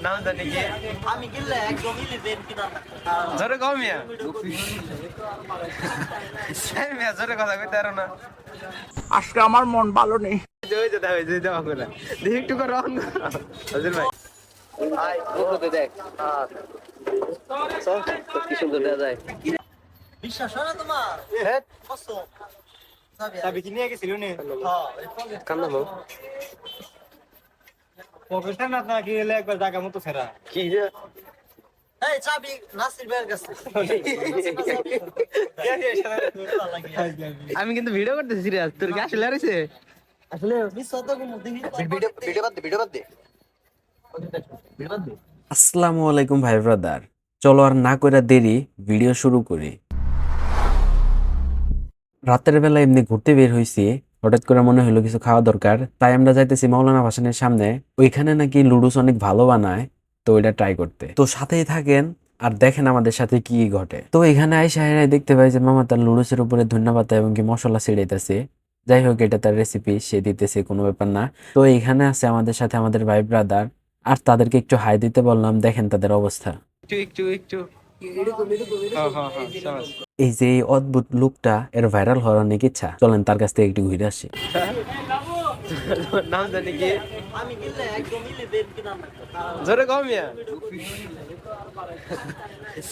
নাম জানি কি? আমি গেলে একদম ইলেভেন কিনা জোরে কও মিয়া। সেই মিয়া জোরে কথা কইতে পারো না। আজকে আমার মন ভালো নেই। ওই যে দাও, ওই যে দাও করে। দেখি একটু করে অন করো। হাজির ভাই। ভাই বন্ধুতে দেখ চল, কি সুন্দর দেখা যায়। বিশ্বাস হয় না তোমার? হ্যাঁ, কসম চাবি কি নিয়ে গেছিল নি? হ্যাঁ কান্না মো পকেটে না নাকি এলে একবার জায়গা মতো ফেরা। কি যে এই চাবি নাসির ভাইয়ের কাছে আমি কিন্তু ভিডিও করতেছি সিরিয়াস। তোর কি আসলে আরেছে? আসলে বিশ্বাস তো কোনো দিন ভিডিও বাদ দে, ভিডিও বাদ দে। আসসালামু আলাইকুম ভাই ব্রাদার, চলো আর না কইরা দেরি ভিডিও শুরু করি। রাতের বেলা এমনি ঘুরতে বের হইছি, হঠাৎ করে মনে হলো কিছু খাওয়া দরকার, তাই আমরা যাইতেছি মাওলানা ভাসানের সামনে। ওইখানে নাকি লুডুস অনেক ভালো বানায়, তো ওইটা ট্রাই করতে। তো সাথেই থাকেন আর দেখেন আমাদের সাথে কি ঘটে। তো এখানে আইসা দেখতে পাই যে মামা তার লুডুসের উপরে ধন্যবাদ এবং কি মশলা ছিড়াইতেছে। যাই হোক, এটা তার রেসিপি, সে দিতেছে, কোনো ব্যাপার না। তো এখানে আছে আমাদের সাথে আমাদের ভাই ব্রাদার, আর তাদেরকে একটু হাই দিতে বললাম, দেখেন তাদের অবস্থা। একটু হ্যাঁ হ্যাঁ হ্যাঁ সমাজ। এই যে এই অদ্ভুত লুকটা, এর ভাইরাল হওয়ার অনেক ইচ্ছা, চলেন তার কাছ থেকে একটু ঘুরে আসি। নাম জানি কি? আমি গেলে একদম ইলেভেন কিনা জোরে কও মিয়া।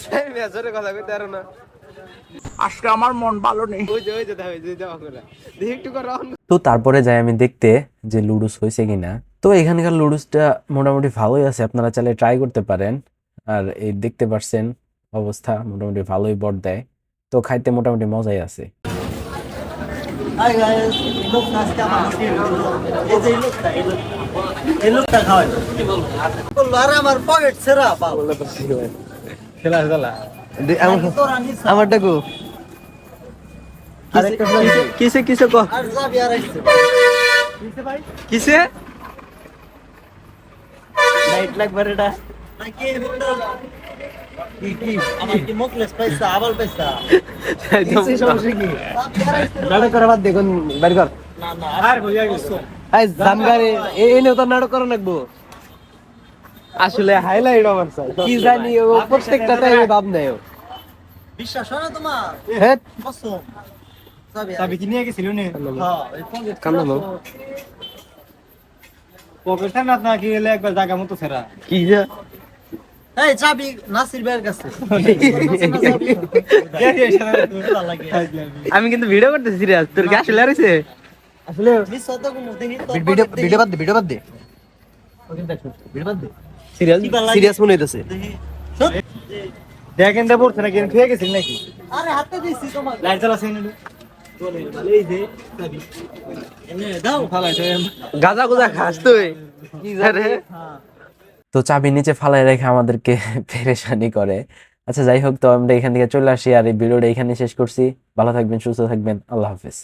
সেই মিয়া জোরে কথা কইতে পারো না। আজকে আমার মন ভালো নেই। ওই যে দাও, ওই যে দাও করে। দেখি একটু করে অন। তো তারপরে যাই আমি দেখতে যে লুডুস হয়েছে কিনা। তো এখানকার লুডুসটা মোটামুটি ভালোই আছে, আপনারা চাইলে ট্রাই করতে পারেন। আর এই দেখতে পারছেন অবস্থা মোটামুটি ভালোই বট দেয়, তো খাইতে মোটামুটি মজাই আছে। হাই গাইস লোক আজকে আমার এই যে লোকটা এই লোকটা খাওয়াই বললো আর আমার পকেট ছেঁড়া বাবা খেলা খেলা তোরা নিস আমারটা কো। আরেকটা কিসে কিসে কো? আর যাবি আর আইছে কিসে? লাইট লাগবে রেডা নাকি কি আমার কি মুখলেস পয়সা আবাল পয়সা কিসে সমস্যা কি? নাটক করা বাদ দে, কোন বাড়ি কর। না না আর হইয়া গেছে। এই জামগারে এনে তো নাটক করা লাগবো। আসলে হাইলাইট আমার চাই। কি জানি ও প্রত্যেকটাতে আমি ভাব নাই। বিশ্বাস হয় না তোমার? হ্যাঁ, কসম চাবি কি নিয়ে গেছিল নি? হ্যাঁ এই পকেট কান্না মো পকেটে না নাকি এলে একবার জায়গা মতো ফেরা। কি যে এই চাবি নাসির ভাইয়ের কাছে আমি কিন্তু ভিডিও করতেছি সিরিয়াস। তোর কি আসলে আরেছে? আসলে বিশ্বাস তো কোনো দিন ভিডিও বাদ দে, ভিডিও বাদ দে। ভিডিও বাদ দে। সিরিয়াস সিরিয়াস মনে হইতাছে। দেখেন দে পড়ছে নাকি খেয়ে গেছিল নাকি? আরে হাতে দিছি তোমার লাইট জ্বালাছে না? এই যে চাবি এনে দাও গাজা গুজা খাস তুই? আরে হ্যাঁ তো চাবি নিচে ফালাই রেখে আমাদেরকে পেরেশানি করে। আচ্ছা যাই হোক, তো আমরা এখান থেকে চলে আসি আর এই ভিডিওটা এখানে শেষ করছি। ভালো থাকবেন, সুস্থ থাকবেন, আল্লাহ হাফেজ।